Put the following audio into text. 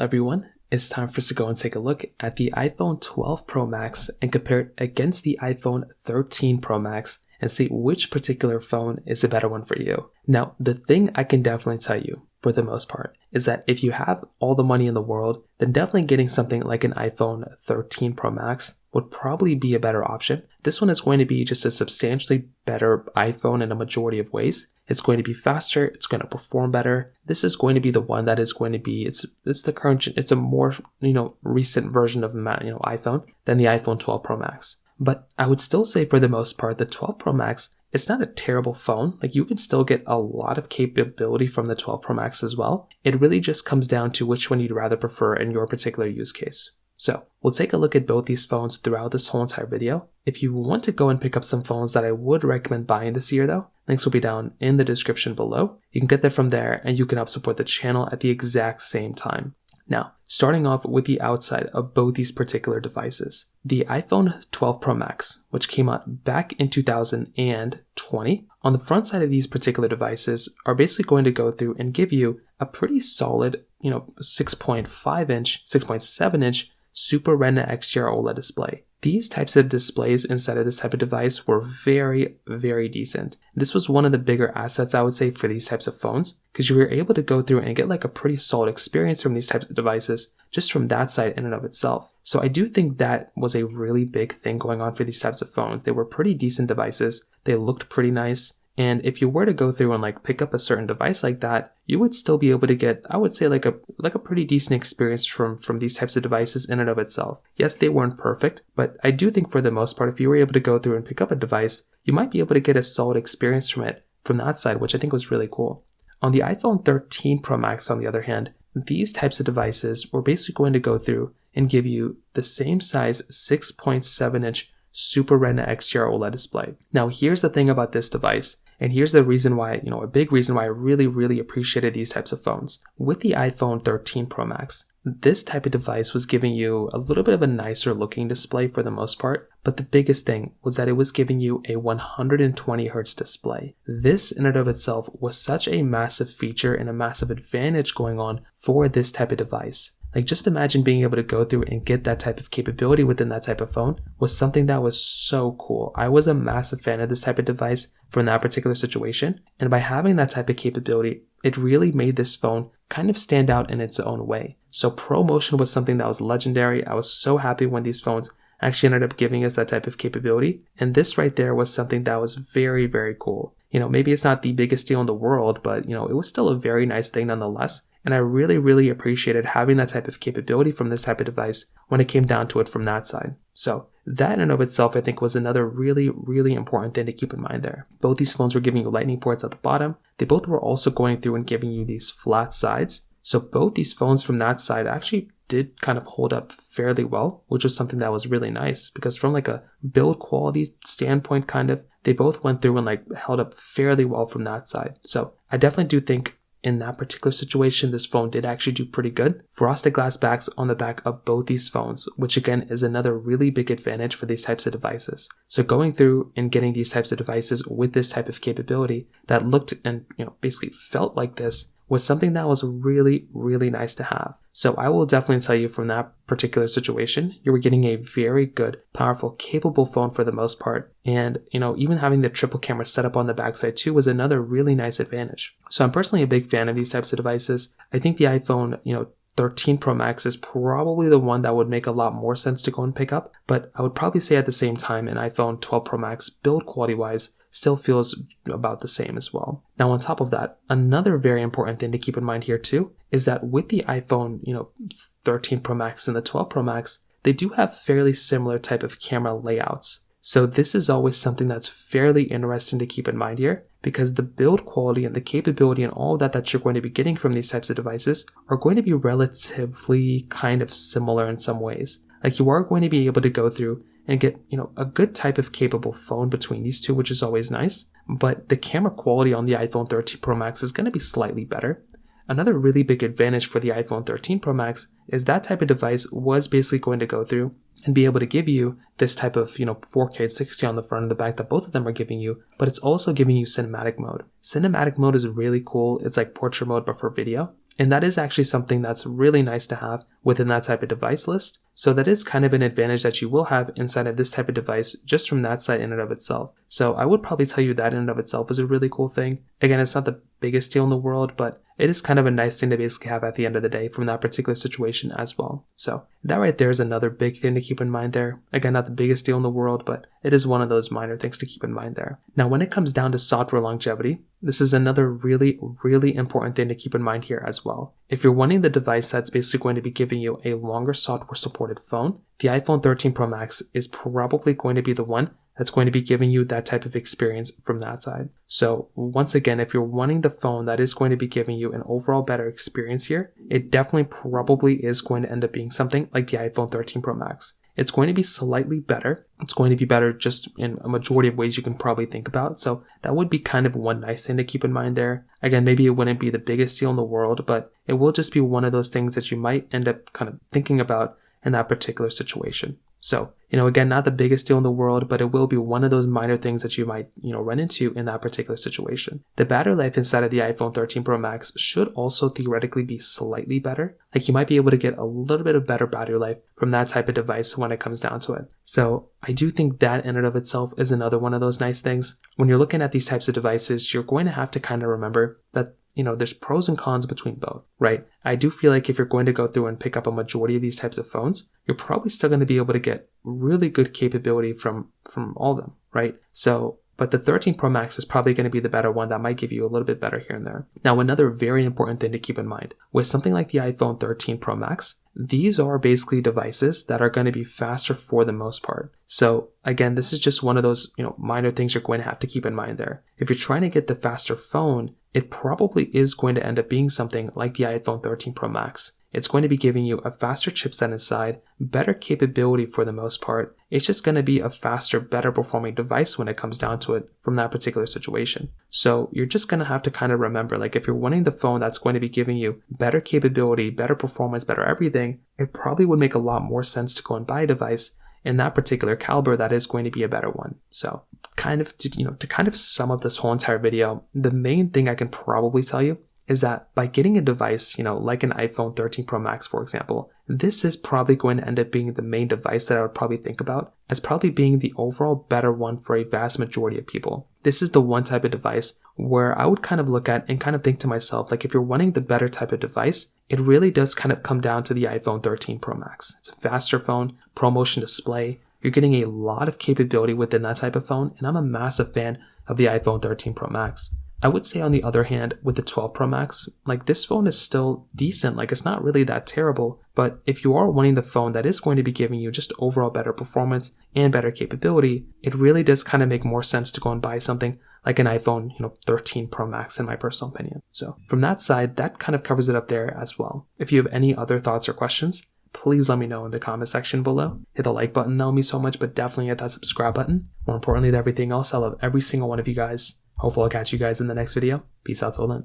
everyone, it's time for us to go and take a look at the iPhone 12 Pro Max and compare it against the iPhone 13 Pro Max and see which particular phone is a better one for you. Now, the thing I can definitely tell you, for the most part, is that if you have all the money in the world, then definitely getting something like an iPhone 13 Pro Max would probably be a better option. This one is going to be just a substantially better iPhone in a majority of ways. It's going to be faster, it's going to perform better. This is going to be the one that is going to be, it's the current, it's a more, recent version of iPhone than the iPhone 12 Pro Max. But I would still say for the most part, the 12 Pro Max, it's not a terrible phone. Like, you can still get a lot of capability from the 12 Pro Max as well. It really just comes down to which one you'd rather prefer in your particular use case. So we'll take a look at both these phones throughout this whole entire video. If you want to go and pick up some phones that I would recommend buying this year though, links will be down in the description below. You can get them from there and you can help support the channel at the exact same time. Now, starting off with the outside of both these particular devices. The iPhone 12 Pro Max, which came out back in 2020, on the front side of these particular devices are basically going to go through and give you a pretty solid, 6.5 inch, 6.7 inch Super Retina XDR OLED display. These types of displays inside of this type of device were very, very decent. This was one of the bigger assets, I would say, for these types of phones, because you were able to go through and get like a pretty solid experience from these types of devices just from that side in and of itself. So I do think that was a really big thing going on for these types of phones. They were pretty decent devices. They looked pretty nice. And if you were to go through and pick up a certain device like that, you would still be able to get, I would say, like a pretty decent experience from these types of devices in and of itself. Yes, they weren't perfect, but I do think for the most part, if you were able to go through and pick up a device, you might be able to get a solid experience from it from that side, which I think was really cool. On the iPhone 13 Pro Max, on the other hand, these types of devices were basically going to go through and give you the same size 6.7 inch Super Retina XDR OLED display. Now, here's the thing about this device, and here's the reason why, a big reason why I really, really appreciated these types of phones. With the iPhone 13 Pro Max, this type of device was giving you a little bit of a nicer looking display for the most part, but the biggest thing was that it was giving you a 120 Hz display. This in and of itself was such a massive feature and a massive advantage going on for this type of device. Like, just imagine being able to go through and get that type of capability within that type of phone was something that was so cool. I was a massive fan of this type of device for that particular situation. And by having that type of capability, it really made this phone kind of stand out in its own way. So ProMotion was something that was legendary. I was so happy when these phones actually ended up giving us that type of capability. And this right there was something that was very, very cool. Maybe it's not the biggest deal in the world, but it was still a very nice thing nonetheless. And I really, really appreciated having that type of capability from this type of device when it came down to it from that side. So that in and of itself, I think, was another really, really important thing to keep in mind there. Both these phones were giving you lightning ports at the bottom. They both were also going through and giving you these flat sides. So both these phones from that side actually did kind of hold up fairly well, which was something that was really nice, because from a build quality standpoint, they both went through and held up fairly well from that side. So I definitely do think in that particular situation, this phone did actually do pretty good. Frosted glass backs on the back of both these phones, which again is another really big advantage for these types of devices. So going through and getting these types of devices with this type of capability that looked and basically felt like this was something that was really, really nice to have. So I will definitely tell you from that particular situation, you were getting a very good, powerful, capable phone for the most part. And, even having the triple camera setup on the backside too was another really nice advantage. So I'm personally a big fan of these types of devices. I think the iPhone, 13 Pro Max is probably the one that would make a lot more sense to go and pick up. But I would probably say at the same time, an iPhone 12 Pro Max build quality wise still feels about the same as well. Now, on top of that, another very important thing to keep in mind here too is that with the iPhone, 13 Pro Max and the 12 Pro Max, they do have fairly similar type of camera layouts. So this is always something that's fairly interesting to keep in mind here, because the build quality and the capability and all of that you're going to be getting from these types of devices are going to be relatively kind of similar in some ways. You are going to be able to go through and get, a good type of capable phone between these two, which is always nice. But the camera quality on the iPhone 13 Pro Max is going to be slightly better. Another really big advantage for the iPhone 13 Pro Max is that type of device was basically going to go through and be able to give you this type of, 4K 60 on the front and the back that both of them are giving you, but it's also giving you cinematic mode. Cinematic mode is really cool. It's like portrait mode, but for video. And that is actually something that's really nice to have within that type of device list. So that is kind of an advantage that you will have inside of this type of device just from that side in and of itself. So I would probably tell you that in and of itself is a really cool thing. Again, it's not the biggest deal in the world, but it is kind of a nice thing to basically have at the end of the day from that particular situation as well. So that right there is another big thing to keep in mind there. Again, not the biggest deal in the world, but it is one of those minor things to keep in mind there. Now, when it comes down to software longevity, this is another really, really important thing to keep in mind here as well. If you're wanting the device that's basically going to be giving you a longer software supported phone, the iPhone 13 Pro Max is probably going to be the one that's going to be giving you that type of experience from that side. So once again, if you're wanting the phone that is going to be giving you an overall better experience here, it definitely probably is going to end up being something like the iPhone 13 Pro Max. It's going to be slightly better. It's going to be better just in a majority of ways you can probably think about. So that would be kind of one nice thing to keep in mind there. Again, maybe it wouldn't be the biggest deal in the world, but it will just be one of those things that you might end up kind of thinking about in that particular situation. So, again, not the biggest deal in the world, but it will be one of those minor things that you might, run into in that particular situation. The battery life inside of the iPhone 13 Pro Max should also theoretically be slightly better. Like you might be able to get a little bit of better battery life from that type of device when it comes down to it. So I do think that in and of itself is another one of those nice things. When you're looking at these types of devices, you're going to have to kind of remember that there's pros and cons between both, right? I do feel like if you're going to go through and pick up a majority of these types of phones, you're probably still going to be able to get really good capability from all of them, right? So, but the 13 Pro Max is probably going to be the better one that might give you a little bit better here and there. Now, another very important thing to keep in mind with something like the iPhone 13 Pro Max, these are basically devices that are going to be faster for the most part. So again, this is just one of those, minor things you're going to have to keep in mind there. If you're trying to get the faster phone, it probably is going to end up being something like the iPhone 13 Pro Max. It's going to be giving you a faster chipset inside, better capability for the most part. It's just going to be a faster, better performing device when it comes down to it from that particular situation. So you're just going to have to kind of remember, like if you're wanting the phone that's going to be giving you better capability, better performance, better everything, it probably would make a lot more sense to go and buy a device in that particular caliber that is going to be a better one. So to kind of sum up this whole entire video, the main thing I can probably tell you is that by getting a device, like an iPhone 13 Pro Max, for example, this is probably going to end up being the main device that I would probably think about as probably being the overall better one for a vast majority of people. This is the one type of device where I would kind of look at and kind of think to myself, like if you're wanting the better type of device, it really does kind of come down to the iPhone 13 Pro Max. It's a faster phone, ProMotion display. You're getting a lot of capability within that type of phone, and I'm a massive fan of the iPhone 13 Pro Max. I would say on the other hand, with the 12 Pro Max, like this phone is still decent. Like it's not really that terrible, but if you are wanting the phone that is going to be giving you just overall better performance and better capability, it really does kind of make more sense to go and buy something like an iPhone, 13 Pro Max in my personal opinion. So from that side, that kind of covers it up there as well. If you have any other thoughts or questions, please let me know in the comment section below. Hit the like button, that would mean so much, but definitely hit that subscribe button. More importantly than everything else, I love every single one of you guys. Hopefully I'll catch you guys in the next video. Peace out till then.